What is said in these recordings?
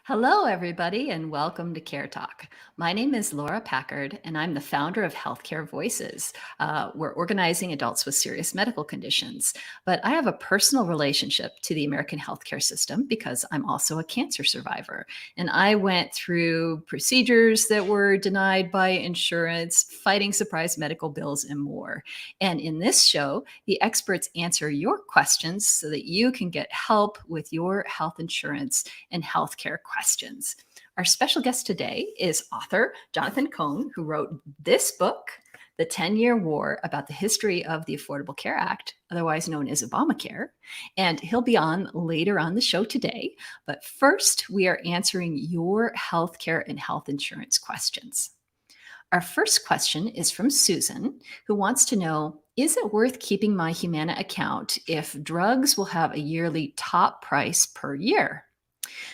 Hello, everybody, and welcome to Care Talk. My name is Laura Packard, and I'm the founder of Healthcare Voices. We're organizing adults with serious medical conditions, but I have a personal relationship to the American healthcare system because I'm also a cancer survivor. And I went through procedures that were denied by insurance, fighting surprise medical bills, and more. And in this show, the experts answer your questions so that you can get help with your health insurance and healthcare questions. Our special guest today is author Jonathan Cohn, who wrote this book, The 10-Year War, about the history of the Affordable Care Act, otherwise known as Obamacare. And he'll be on later on the show today. But first, we are answering your healthcare and health insurance questions. Our first question is from Susan, who wants to know, is it worth keeping my Humana account if drugs will have a yearly top price per year?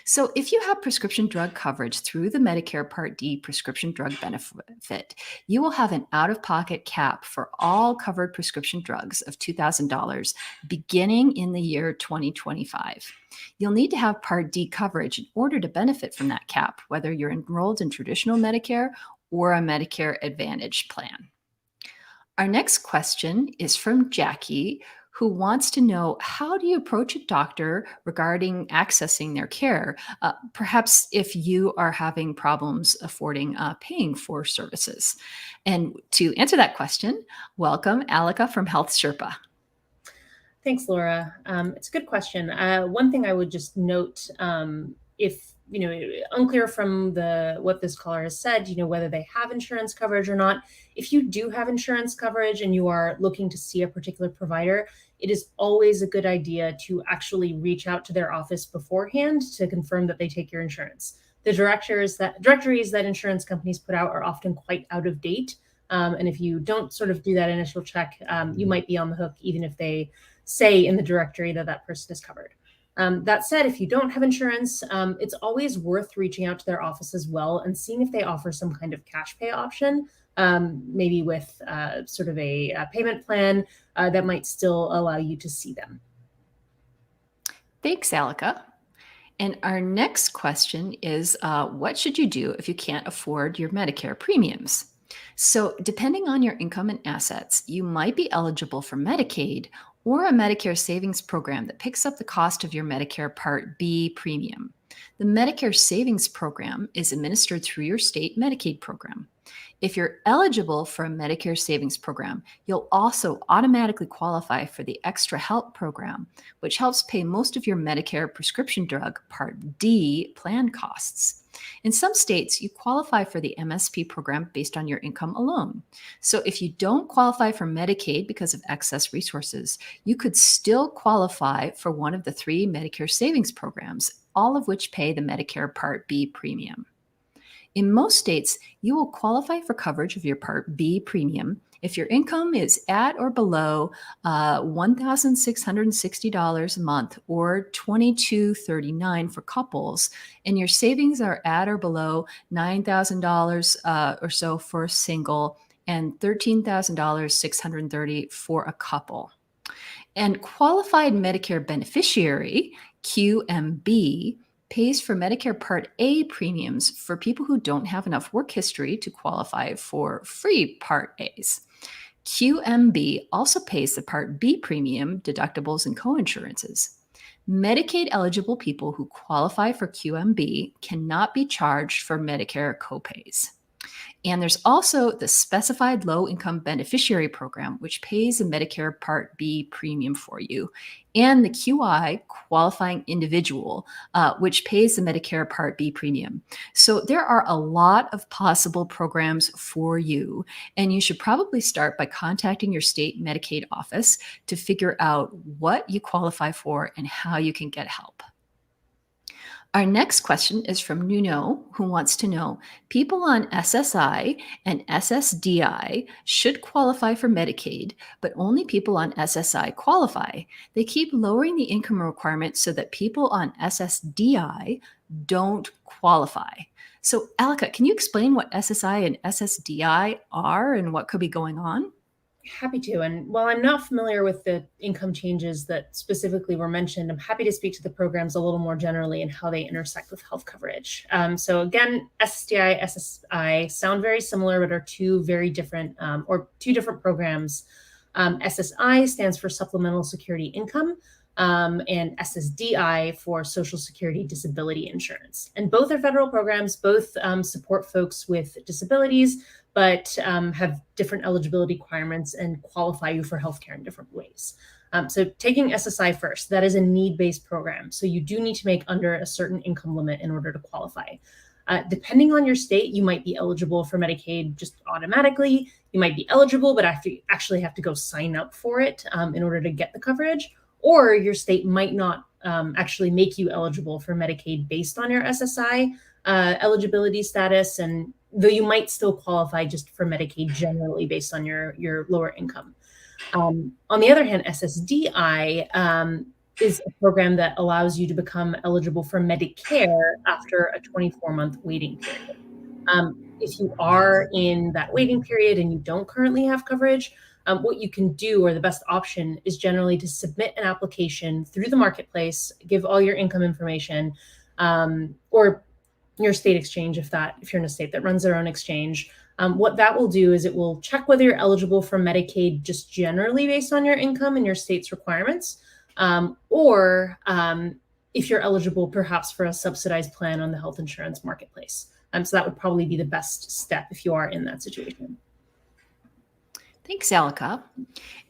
So, if you have prescription drug coverage through the Medicare Part D prescription drug benefit, you will have an out of pocket cap for all covered prescription drugs of $2,000 beginning in the year 2025. You'll need to have Part D coverage in order to benefit from that cap, whether you're enrolled in traditional Medicare or a Medicare Advantage plan. Our next question is from Jackie, who wants to know, how do you approach a doctor regarding accessing their care, perhaps if you are having problems affording paying for services? And to answer that question, welcome Aleka from Health Sherpa. Thanks, Laura. It's a good question. One thing I would just note, if unclear from what this caller has said, whether they have insurance coverage or not. If you do have insurance coverage and you are looking to see a particular provider, it is always a good idea to actually reach out to their office beforehand to confirm that they take your insurance. The directories that insurance companies put out are often quite out of date. And if you don't sort of do that initial check, you might be on the hook, even if they say in the directory that person is covered. That said, if you don't have insurance, it's always worth reaching out to their office as well and seeing if they offer some kind of cash pay option, maybe with sort of a payment plan that might still allow you to see them. Thanks, Aleka. And our next question is, what should you do if you can't afford your Medicare premiums? So, depending on your income and assets, you might be eligible for Medicaid or a Medicare savings program that picks up the cost of your Medicare Part B premium. The Medicare Savings Program is administered through your state Medicaid program. If you're eligible for a Medicare Savings Program, you'll also automatically qualify for the Extra Help Program, which helps pay most of your Medicare prescription drug Part D plan costs. In some states, you qualify for the MSP program based on your income alone. So if you don't qualify for Medicaid because of excess resources, you could still qualify for one of the 3 Medicare savings programs, all of which pay the Medicare Part B premium. In most states, you will qualify for coverage of your Part B premium if your income is at or below $1,660 a month or $2,239 for couples, and your savings are at or below $9,000 or so for a single and $13,630 for a couple. And qualified Medicare beneficiary, QMB, pays for Medicare Part A premiums for people who don't have enough work history to qualify for free Part A's. QMB also pays the Part B premium, deductibles, and coinsurances. Medicaid eligible people who qualify for QMB cannot be charged for Medicare copays. And there's also the Specified Low Income Beneficiary Program, which pays a Medicare Part B premium for you, and the QI Qualifying Individual, which pays the Medicare Part B premium. So there are a lot of possible programs for you, and you should probably start by contacting your state Medicaid office to figure out what you qualify for and how you can get help. Our next question is from Nuno, who wants to know, people on SSI and SSDI should qualify for Medicaid, but only people on SSI qualify. They keep lowering the income requirement so that people on SSDI don't qualify. So, Aleka, can you explain what SSI and SSDI are and what could be going on? Happy to. And while I'm not familiar with the income changes that specifically were mentioned, I'm happy to speak to the programs a little more generally and how they intersect with health coverage. So again, SSDI, SSI sound very similar, but are two very different or two different programs. SSI stands for Supplemental Security Income, and SSDI for Social Security Disability Insurance. And both are federal programs, both support folks with disabilities, but have different eligibility requirements and qualify you for healthcare in different ways. So taking SSI first, that is a need-based program. So you do need to make under a certain income limit in order to qualify. Depending on your state, you might be eligible for Medicaid just automatically. You might be eligible, but actually have to go sign up for it in order to get the coverage. Or your state might not actually make you eligible for Medicaid based on your SSI eligibility status, and though you might still qualify just for Medicaid generally based on your lower income. On the other hand, SSDI is a program that allows you to become eligible for Medicare after a 24-month waiting period. If you are in that waiting period and you don't currently have coverage, what you can do, or the best option, is generally to submit an application through the marketplace, give all your income information, or your state exchange if you're in a state that runs their own exchange. What that will do is it will check whether you're eligible for Medicaid just generally based on your income and your state's requirements, or if you're eligible perhaps for a subsidized plan on the health insurance marketplace. So that would probably be the best step if you are in that situation. Thanks, Aleka.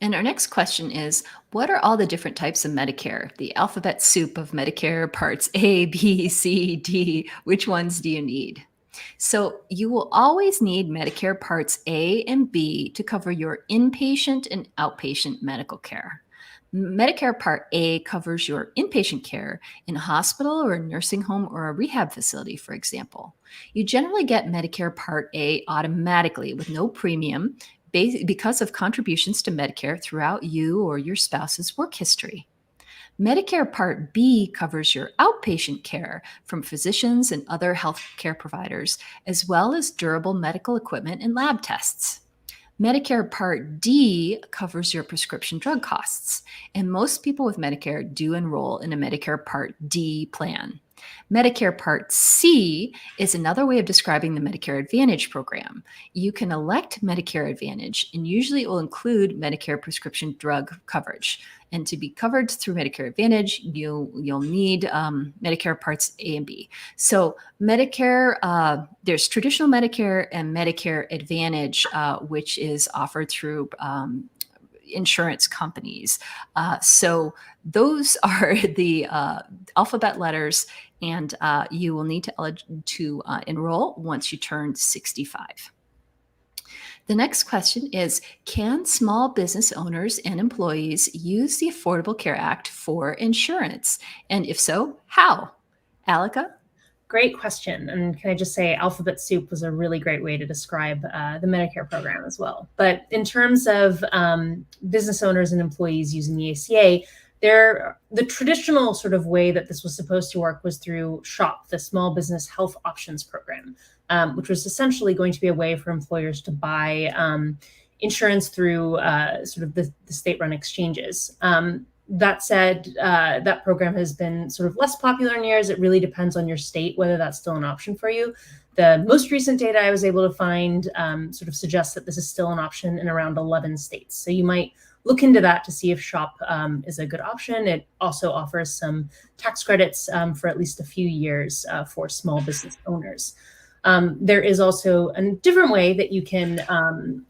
And our next question is, what are all the different types of Medicare? The alphabet soup of Medicare parts A, B, C, D. Which ones do you need? So you will always need Medicare parts A and B to cover your inpatient and outpatient medical care. Medicare Part A covers your inpatient care in a hospital or a nursing home or a rehab facility, for example. You generally get Medicare Part A automatically with no premium because of contributions to Medicare throughout you or your spouse's work history. Medicare Part B covers your outpatient care from physicians and other healthcare providers, as well as durable medical equipment and lab tests. Medicare Part D covers your prescription drug costs, and most people with Medicare do enroll in a Medicare Part D plan. Medicare Part C is another way of describing the Medicare Advantage program. You can elect Medicare Advantage, and usually it will include Medicare prescription drug coverage. And to be covered through Medicare Advantage, you'll need Medicare Parts A and B. So Medicare, there's traditional Medicare and Medicare Advantage, which is offered through insurance companies. So those are the alphabet letters, and you will need to enroll once you turn 65. The next question is, can small business owners and employees use the Affordable Care Act for insurance? And if so, how? Aleka? Great question. And can I just say, alphabet soup was a really great way to describe the Medicare program as well. But in terms of business owners and employees using the ACA, the traditional sort of way that this was supposed to work was through SHOP, the Small Business Health Options Program, which was essentially going to be a way for employers to buy insurance through sort of the state-run exchanges. That said, that program has been sort of less popular in years. It really depends on your state whether that's still an option for you. The most recent data I was able to find sort of suggests that this is still an option in around 11 states. So you might look into that to see if SHOP is a good option. It also offers some tax credits for at least a few years for small business owners. There is also a different way that you can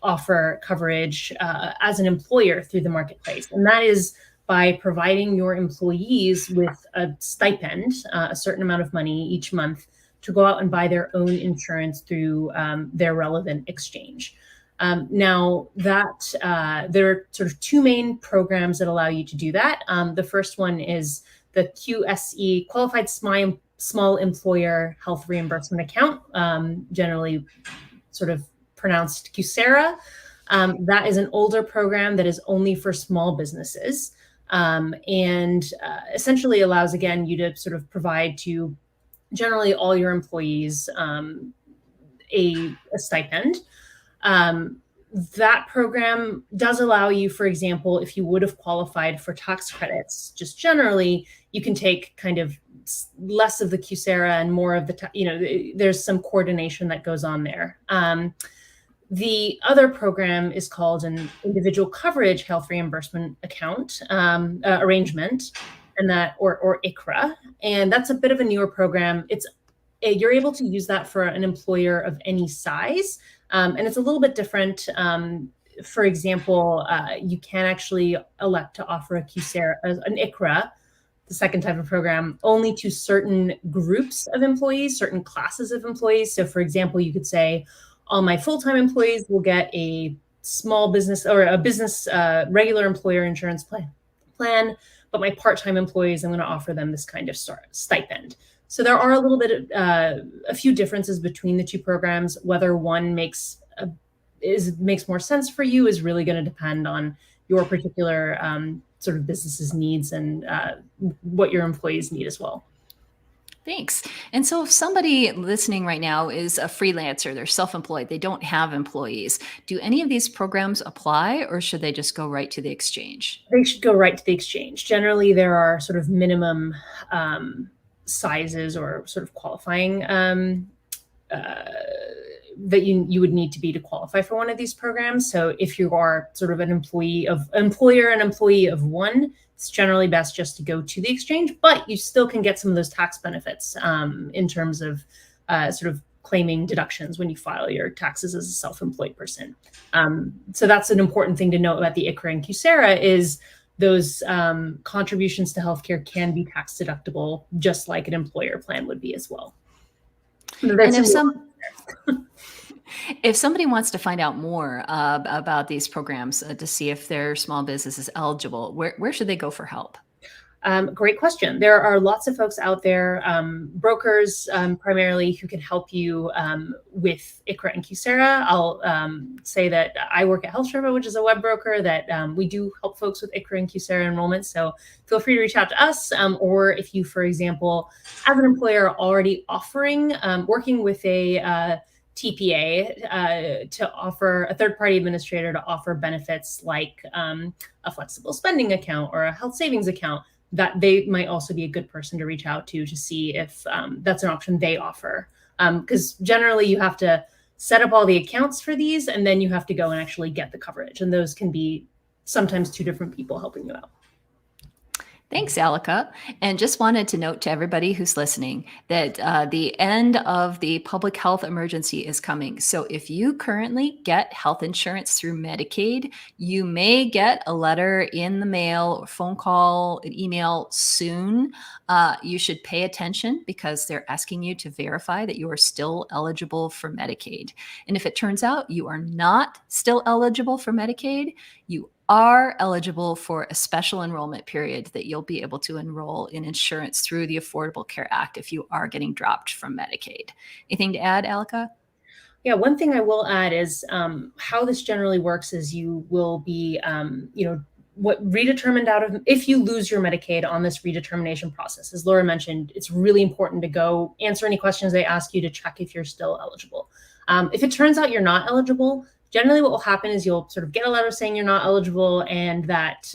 offer coverage as an employer through the marketplace, and that is by providing your employees with a stipend, a certain amount of money each month, to go out and buy their own insurance through their relevant exchange. Now, there are sort of two main programs that allow you to do that. The first one is the QSE, Qualified Small Employer Health Reimbursement Account, generally sort of pronounced QSERA. That is an older program that is only for small businesses, and essentially allows, again, you to sort of provide to generally all your employees a stipend. that program does allow you, for example, if you would have qualified for tax credits, just generally, you can take kind of less of the QSERA and more of the, there's some coordination that goes on there. The other program is called an individual coverage health reimbursement account arrangement, and that or ICRA, and that's a bit of a newer program. You're able to use that for an employer of any size, and it's a little bit different. For example, you can actually elect to offer a QSERA, an ICRA, the second type of program, only to certain groups of employees, certain classes of employees. So, for example, you could say, all my full-time employees will get a small business or a business regular employer insurance plan, but my part-time employees, I'm going to offer them this kind of stipend. So there are a few differences between the two programs. Whether one makes more sense for you is really going to depend on your particular sort of business's needs and what your employees need as well. Thanks. And so if somebody listening right now is a freelancer, they're self-employed, they don't have employees, do any of these programs apply, or should they just go right to the exchange? They should go right to the exchange. Generally, there are sort of minimum sizes or sort of qualifying that you would need to be to qualify for one of these programs. So if you are sort of an employer and employee of one, it's generally best just to go to the exchange, but you still can get some of those tax benefits in terms of sort of claiming deductions when you file your taxes as a self-employed person. So that's an important thing to note about the ICRA and QSERA is those contributions to healthcare can be tax deductible, just like an employer plan would be as well. And if somebody wants to find out more about these programs to see if their small business is eligible, where should they go for help? Great question. There are lots of folks out there, brokers primarily, who can help you with ICRA and QSERA. I'll say that I work at Sherpa, which is a web broker that we do help folks with ICRA and QSERA enrollment. So feel free to reach out to us. Or if you, for example, as an employer, are already offering, working with a TPA to offer a third-party administrator to offer benefits like a flexible spending account or a health savings account, that they might also be a good person to reach out to see if that's an option they offer. Because generally you have to set up all the accounts for these, and then you have to go and actually get the coverage. And those can be sometimes two different people helping you out. Thanks, Aleka. And just wanted to note to everybody who's listening that the end of the public health emergency is coming. So if you currently get health insurance through Medicaid, you may get a letter in the mail, or phone call, an email soon. You should pay attention because they're asking you to verify that you are still eligible for Medicaid. And if it turns out you are not still eligible for Medicaid, you are eligible for a special enrollment period that you'll be able to enroll in insurance through the Affordable Care Act if you are getting dropped from Medicaid. Anything to add, Aleka? Yeah, one thing I will add is how this generally works is you will be, what redetermined out of, if you lose your Medicaid on this redetermination process, as Laura mentioned, it's really important to go answer any questions they ask you to check if you're still eligible. If it turns out you're not eligible, generally what will happen is you'll sort of get a letter saying you're not eligible and that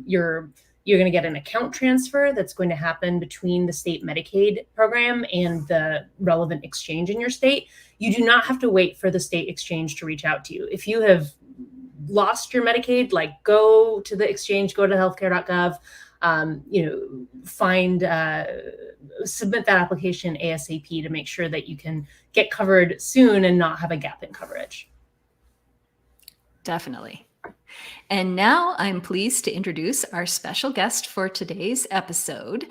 you're going to get an account transfer that's going to happen between the state Medicaid program and the relevant exchange in your state. You do not have to wait for the state exchange to reach out to you. If you have lost your Medicaid, like go to the exchange, go to healthcare.gov, submit that application ASAP to make sure that you can get covered soon and not have a gap in coverage. Definitely. And now I'm pleased to introduce our special guest for today's episode,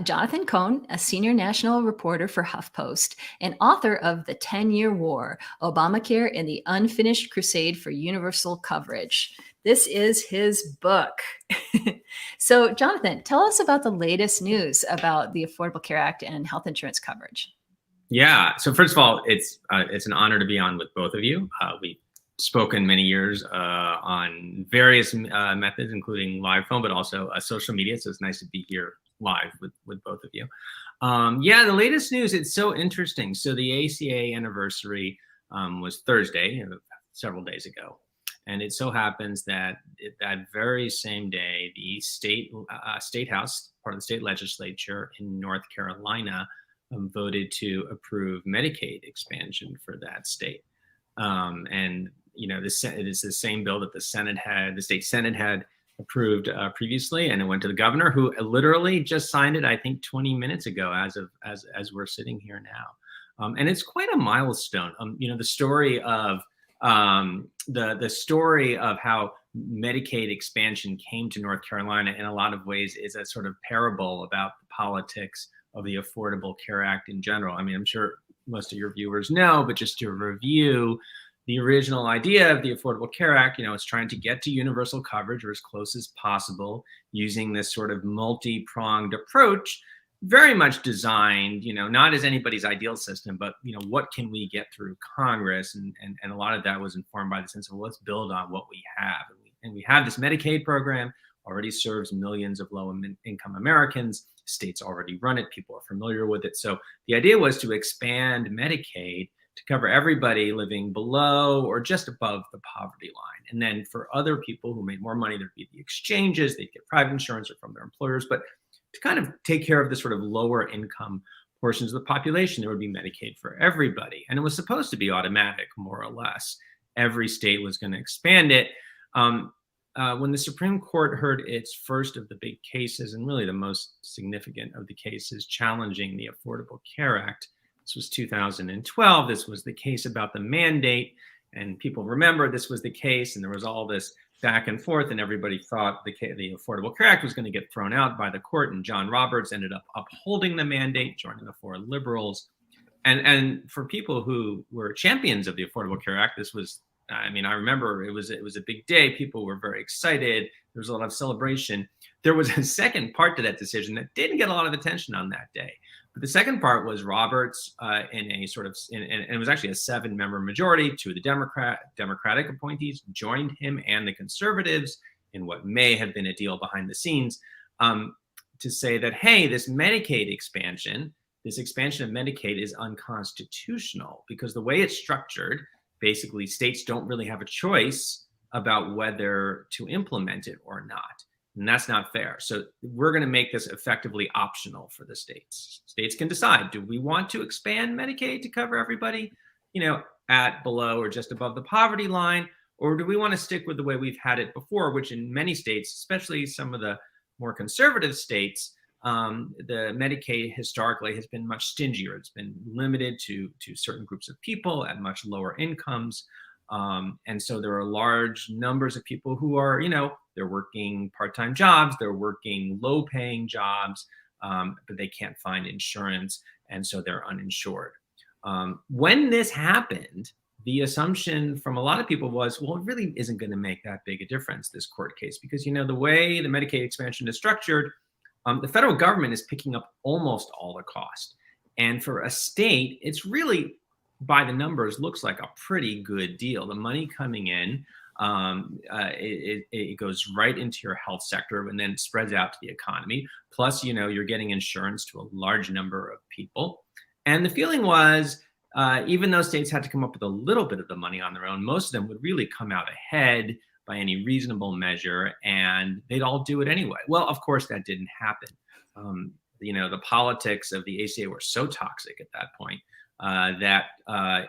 Jonathan Cohn, a senior national reporter for HuffPost and author of The 10-Year War, Obamacare and the Unfinished Crusade for Universal Coverage. This is his book. So, Jonathan, tell us about the latest news about the Affordable Care Act and health insurance coverage. Yeah. So first of all, it's an honor to be on with both of you. We've spoken many years on various methods, including live phone, but also social media. So it's nice to be here live with both of you. Yeah, the latest news, it's so interesting. So the ACA anniversary was Thursday, several days ago. And it so happens that that very same day, the state house, part of the state legislature in North Carolina, voted to approve Medicaid expansion for that state. And it is the same bill that the state Senate had approved previously, and it went to the governor, who literally just signed it, I think, 20 minutes ago, as we're sitting here now. And it's quite a milestone. The story of the story of how Medicaid expansion came to North Carolina in a lot of ways is a sort of parable about the politics of the Affordable Care Act in general. I mean, I'm sure most of your viewers know, but just to review, the original idea of the Affordable Care Act, is trying to get to universal coverage, or as close as possible, using this sort of multi-pronged approach, very much designed, not as anybody's ideal system, but, what can we get through Congress? And a lot of that was informed by the sense of, well, let's build on what we have. And we have this Medicaid program, already serves millions of low-income Americans. States already run it. People are familiar with it. So the idea was to expand Medicaid to cover everybody living below or just above the poverty line. And then for other people who made more money, there'd be the exchanges, they'd get private insurance or from their employers. But to kind of take care of the sort of lower income portions of the population, there would be Medicaid for everybody. And it was supposed to be automatic, more or less. Every state was going to expand it. When the Supreme Court heard its first of the big cases, and really the most significant of the cases challenging the Affordable Care Act, this was 2012. This was the case about the mandate. And people remember this was the case, and there was all this back and forth, and everybody thought the Affordable Care Act was going to get thrown out by the court, and John Roberts ended up upholding the mandate, joining the 4 liberals. And for people who were champions of the Affordable Care Act, this was, I remember it was a big day. People were very excited. There was a lot of celebration. There was a second part to that decision that didn't get a lot of attention on that day. But the second part was Roberts in a sort of, and it was actually a 7-member majority. 2 of the Democratic appointees joined him and the conservatives in what may have been a deal behind the scenes to say that, hey, this Medicaid expansion, this expansion of Medicaid is unconstitutional because the way it's structured, basically states don't really have a choice about whether to implement it or not. And that's not fair. So we're going to make this effectively optional for the states. States can decide, do we want to expand Medicaid to cover everybody, at below or just above the poverty line? Or do we want to stick with the way we've had it before, which in many states, especially some of the more conservative states, the Medicaid historically has been much stingier. It's been limited to certain groups of people at much lower incomes. And so there are large numbers of people who are, they're working part-time jobs, they're working low-paying jobs, but they can't find insurance, and so they're uninsured. When this happened, the assumption from a lot of people was, well, it really isn't going to make that big a difference, this court case, because, the way the Medicaid expansion is structured, the federal government is picking up almost all the cost. And for a state, it's really, by the numbers, looks like a pretty good deal. The money coming in, it goes right into your health sector and then spreads out to the economy. Plus, you're getting insurance to a large number of people. And the feeling was, even though states had to come up with a little bit of the money on their own, most of them would really come out ahead by any reasonable measure, and they'd all do it anyway. Well, of course, that didn't happen. The politics of the ACA were so toxic at that point that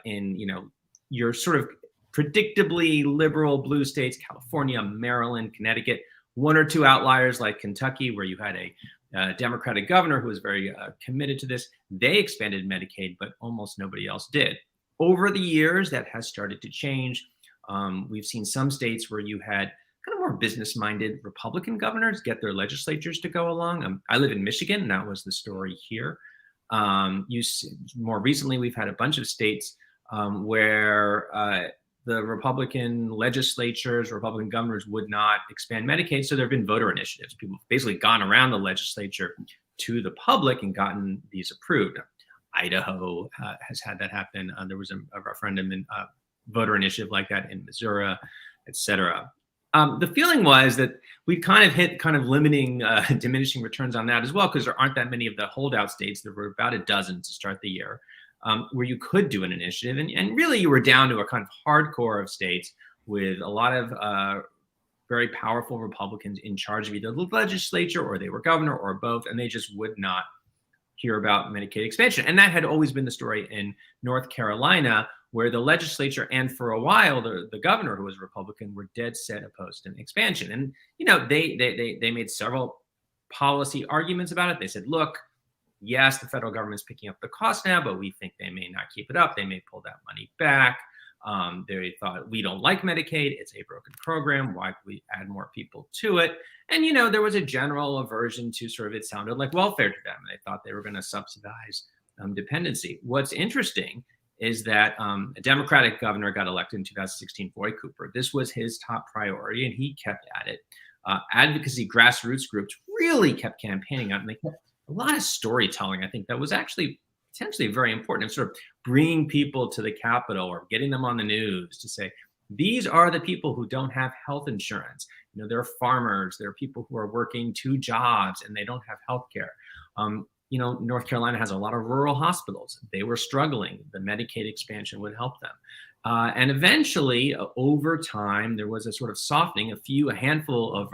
in your sort of predictably liberal blue states, California, Maryland, Connecticut, 1 or 2 outliers like Kentucky, where you had a Democratic governor who was very committed to this, they expanded Medicaid, but almost nobody else did. Over the years, that has started to change. We've seen some states where you had kind of more business-minded Republican governors get their legislatures to go along. I live in Michigan, and that was the story here. More recently, we've had a bunch of states where the Republican legislatures, Republican governors would not expand Medicaid. So there have been voter initiatives. People have basically gone around the legislature to the public and gotten these approved. Idaho has had that happen. There was a referendum and voter initiative like that in Missouri, et cetera. The feeling was that we kind of hit limiting, diminishing returns on that as well, because there aren't that many of the holdout states. There were about a dozen to start the year where you could do an initiative. And really you were down to a kind of hardcore of states with a lot of very powerful Republicans in charge of either the legislature or they were governor or both, and they just would not hear about Medicaid expansion. And that had always been the story in North Carolina, where the legislature and for a while the governor, who was Republican, were dead set opposed to an expansion. And they made several policy arguments about it. They said, look, yes, the federal government's picking up the cost now, but we think they may not keep it up. They may pull that money back. They thought, we don't like Medicaid. It's a broken program. Why would we add more people to it? And, there was a general aversion to sort of, it sounded like welfare to them. They thought they were going to subsidize dependency. What's interesting is that a Democratic governor got elected in 2016, Roy Cooper. This was his top priority, and he kept at it. Advocacy grassroots groups really kept campaigning on it, and they kept a lot of storytelling, I think, that was actually potentially very important, and sort of bringing people to the Capitol or getting them on the news to say, these are the people who don't have health insurance. They're farmers, they're people who are working 2 jobs and they don't have health care. North Carolina has a lot of rural hospitals. They were struggling. The Medicaid expansion would help them. And eventually, over time, there was a sort of softening. A handful of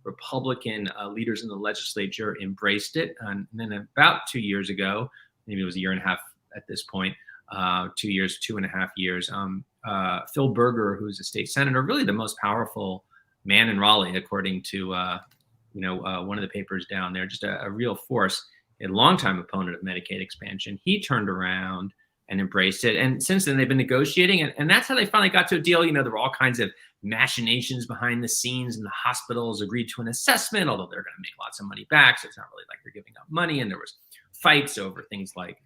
Republican leaders in the legislature embraced it. And then about 2 years ago, maybe it was a year and a half at this point, 2.5 years, Phil Berger, who's a state senator, really the most powerful man in Raleigh, according to one of the papers down there, just a real force, a longtime opponent of Medicaid expansion. He turned around and embraced it. And since then, they've been negotiating. And that's how they finally got to a deal. There were all kinds of machinations behind the scenes, and the hospitals agreed to an assessment, although they're going to make lots of money back. So it's not really like they're giving up money. And there was fights over things like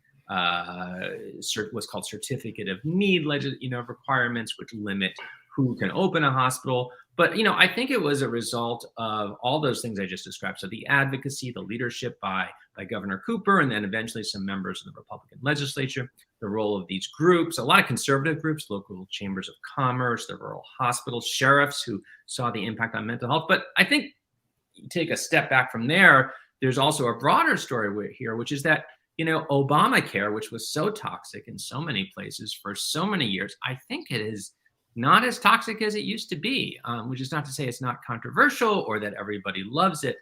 what's called certificate of need requirements, which limit who can open a hospital. But, I think it was a result of all those things I just described. So the advocacy, the leadership by Governor Cooper, and then eventually some members of the Republican legislature, the role of these groups, a lot of conservative groups, local chambers of commerce, the rural hospitals, sheriffs who saw the impact on mental health. But I think you take a step back from there, there's also a broader story here, which is that, Obamacare, which was so toxic in so many places for so many years, I think it is not as toxic as it used to be, which is not to say it's not controversial or that everybody loves it.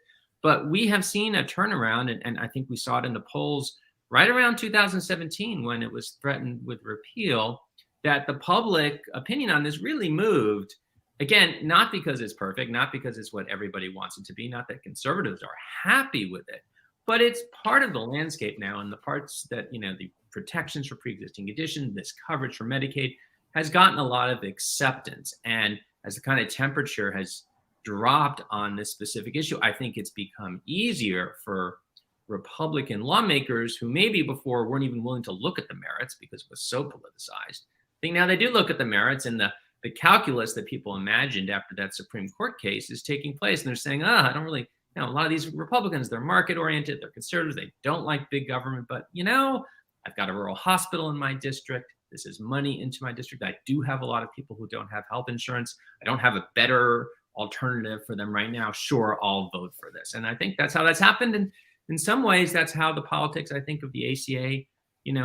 But we have seen a turnaround, and I think we saw it in the polls right around 2017 when it was threatened with repeal, that the public opinion on this really moved. Again, not because it's perfect, not because it's what everybody wants it to be, not that conservatives are happy with it, but it's part of the landscape now, and the parts that, the protections for pre-existing conditions, this coverage for Medicaid has gotten a lot of acceptance. And as the kind of temperature has dropped on this specific issue, I think it's become easier for Republican lawmakers who maybe before weren't even willing to look at the merits because it was so politicized. I think now they do look at the merits, and the calculus that people imagined after that Supreme Court case is taking place. And they're saying, I don't really, a lot of these Republicans, they're market oriented, they're conservatives, they don't like big government, but I've got a rural hospital in my district. This is money into my district. I do have a lot of people who don't have health insurance. I don't have a better alternative for them right now. Sure, I'll vote for this. And I think that's how that's happened. And in some ways, that's how the politics, I think, of the ACA,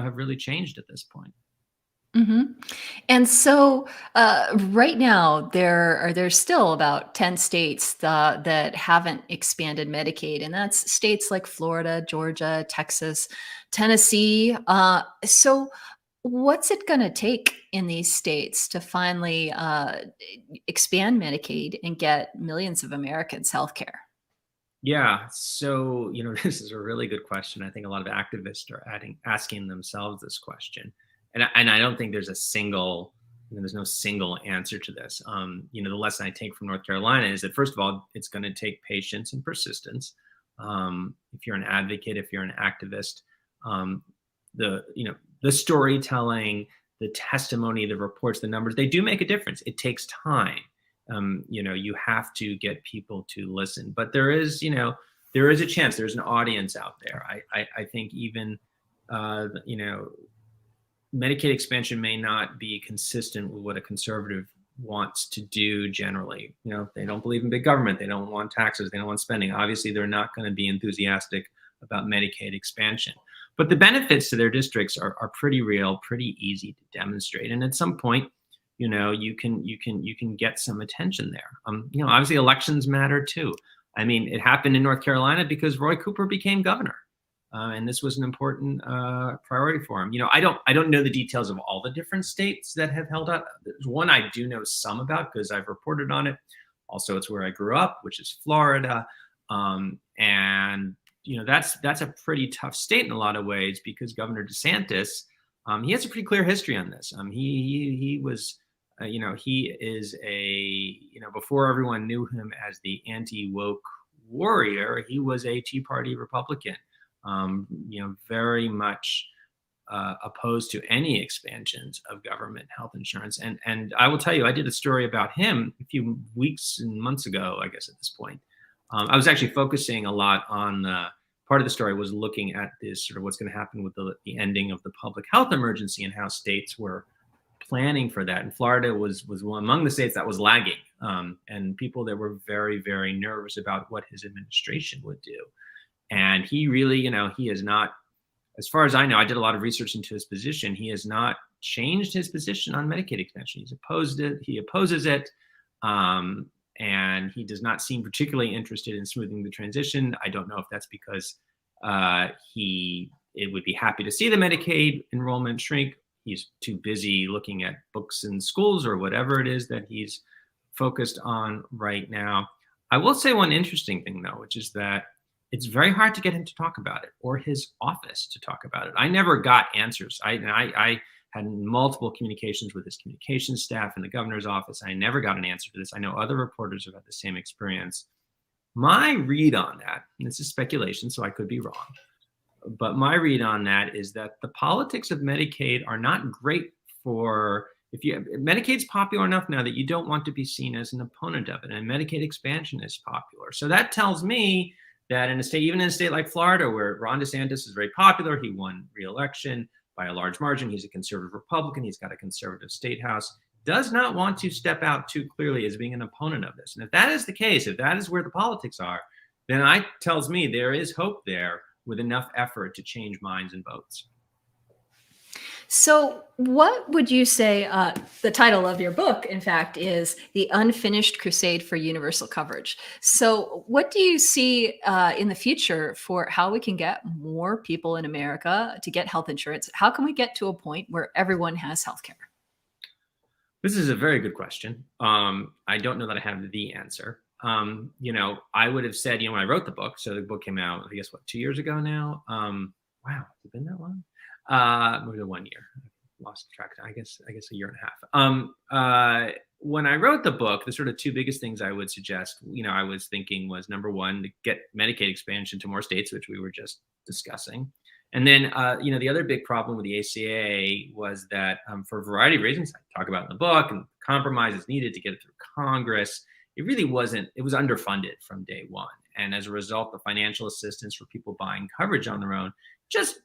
have really changed at this point. Mm-hmm. And so right now, there's still about 10 states that haven't expanded Medicaid, and that's states like Florida, Georgia, Texas, Tennessee. So what's it going to take in these states to finally expand Medicaid and get millions of Americans health care? Yeah, so, this is a really good question. I think a lot of activists are asking themselves this question. And I don't think there's a single, there's no single answer to this. The lesson I take from North Carolina is that, first of all, it's going to take patience and persistence. If you're an advocate, if you're an activist, the storytelling, the testimony, the reports, the numbers, they do make a difference. It takes time. You have to get people to listen, but there is a chance. There's an audience out there. I think even, Medicaid expansion may not be consistent with what a conservative wants to do generally. They don't believe in big government. They don't want taxes. They don't want spending. Obviously, they're not going to be enthusiastic about Medicaid expansion. But the benefits to their districts are pretty real, pretty easy to demonstrate. And at some point, you can get some attention there. Obviously elections matter too. I mean, it happened in North Carolina because Roy Cooper became governor. And this was an important priority for him. I don't know the details of all the different states that have held up. There's one I do know some about because I've reported on it. Also, it's where I grew up, which is Florida. And that's a pretty tough state in a lot of ways because Governor DeSantis, he has a pretty clear history on this. He was, he is before everyone knew him as the anti-woke warrior, he was a Tea Party Republican. Very much opposed to any expansions of government health insurance. And I will tell you, I did a story about him a few weeks and months ago, I guess at this point. I was actually focusing a lot on part of the story was looking at this sort of what's going to happen with the ending of the public health emergency and how states were planning for that. And Florida was one among the states that was lagging, and people that were very, very nervous about what his administration would do. And he really, he has not, as far as I know, I did a lot of research into his position. He has not changed his position on Medicaid expansion. He's opposed it. He opposes it. And he does not seem particularly interested in smoothing the transition. I don't know if that's because it would be happy to see the Medicaid enrollment shrink. He's too busy looking at books in schools or whatever it is that he's focused on right now. I will say one interesting thing, though, which is that it's very hard to get him to talk about it or his office to talk about it. I never got answers. I had multiple communications with his communications staff in the governor's office. I never got an answer to this. I know other reporters have had the same experience. My read on that, and this is speculation, so I could be wrong, but my read on that is that the politics of Medicaid are not great for, Medicaid's popular enough now that you don't want to be seen as an opponent of it, and Medicaid expansion is popular. So that tells me that in a state, even in a state like Florida, where Ron DeSantis is very popular, he won re-election by a large margin. He's a conservative Republican. He's got a conservative state house, does not want to step out too clearly as being an opponent of this. And if that is the case, if that is where the politics are, then it tells me there is hope there with enough effort to change minds and votes. So what would you say, the title of your book, in fact, is The Unfinished Crusade for Universal Coverage. So what do you see in the future for how we can get more people in America to get health insurance? How can we get to a point where everyone has health care? This is a very good question. I don't know that I have the answer. I would have said, when I wrote the book, so the book came out, I guess, 2 years ago now? Wow, has it been that long? Maybe 1 year. I lost track. I guess a year and a half. When I wrote the book, the sort of two biggest things I would suggest, I was thinking was, number one, to get Medicaid expansion to more states, which we were just discussing. And then, the other big problem with the ACA was that for a variety of reasons I talk about in the book, and compromises needed to get it through Congress, it really wasn't, it was underfunded from day one. And as a result, the financial assistance for people buying coverage on their own,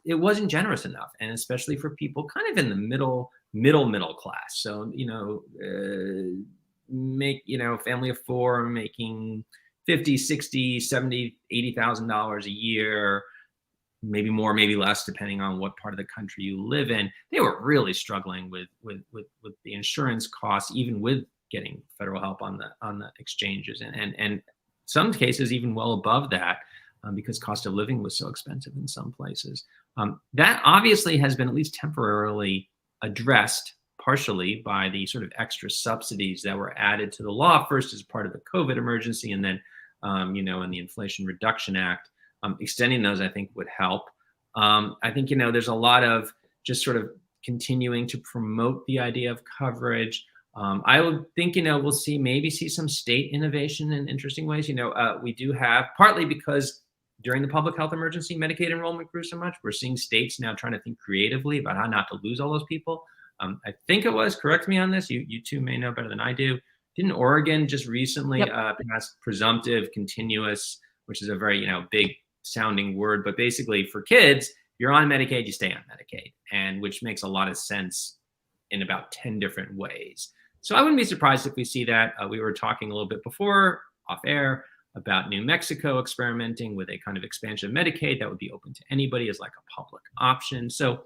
it wasn't generous enough. And especially for people kind of in the middle class. So, family of four making $50,000, $60,000, $70,000, $80,000 a year, maybe more, maybe less, depending on what part of the country you live in. They were really struggling with the insurance costs, even with getting federal help on the exchanges, and some cases even well above that, because cost of living was so expensive in some places. That obviously has been at least temporarily addressed partially by the sort of extra subsidies that were added to the law, first as part of the COVID emergency, and then in the Inflation Reduction Act. Extending those, I think, would help. I think, there's a lot of just sort of continuing to promote the idea of coverage. I would think, we'll see some state innovation in interesting ways. We do have, partly because during the public health emergency, Medicaid enrollment grew so much, we're seeing states now trying to think creatively about how not to lose all those people. I think it was, correct me on this, you two may know better than I do. Didn't Oregon just recently pass presumptive continuous, which is a very, big sounding word, but basically for kids, you're on Medicaid, you stay on Medicaid, and which makes a lot of sense in about 10 different ways. So I wouldn't be surprised if we see that. We were talking a little bit before off air about New Mexico experimenting with a kind of expansion of Medicaid that would be open to anybody as like a public option. So,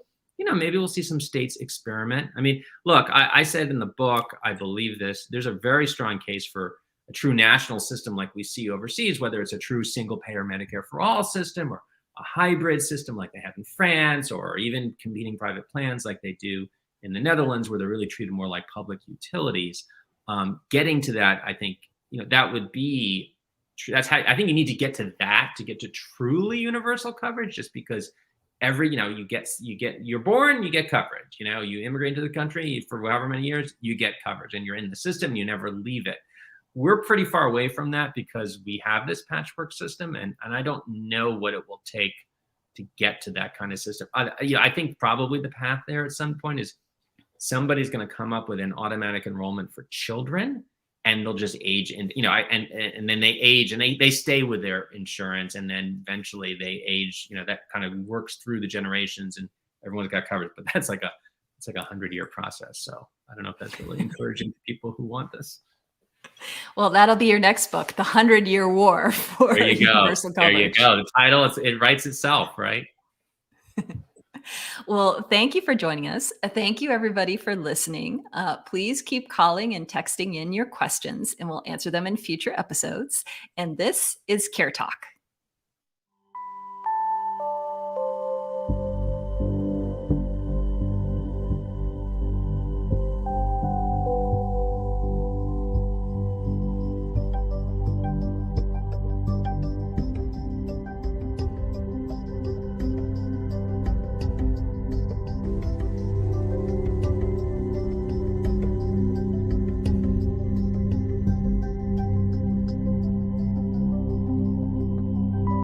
maybe we'll see some states experiment. I mean, look, I said in the book, I believe this, there's a very strong case for a true national system like we see overseas, whether it's a true single payer Medicare for all system or a hybrid system like they have in France, or even competing private plans like they do in the Netherlands, where they're really treated more like public utilities. Getting to that, I think, that would be, that's how, I think you need to get to that to get to truly universal coverage, just because you're born, you get coverage, you immigrate into the country for however many years, you get coverage, and you're in the system, you never leave it. We're pretty far away from that because we have this patchwork system, and I don't know what it will take to get to that kind of system. I think probably the path there at some point is somebody's going to come up with an automatic enrollment for children, and they'll just age, and then they age, and they stay with their insurance, and then eventually they age. That kind of works through the generations, and everyone's got coverage. But that's like it's like a 100-year process. So I don't know if that's really encouraging to people who want this. Well, that'll be your next book, The 100-Year War for Universal Coverage. There you go. The title, it writes itself, right? Well, thank you for joining us. Thank you, everybody, for listening. Please keep calling and texting in your questions, and we'll answer them in future episodes. And this is Care Talk.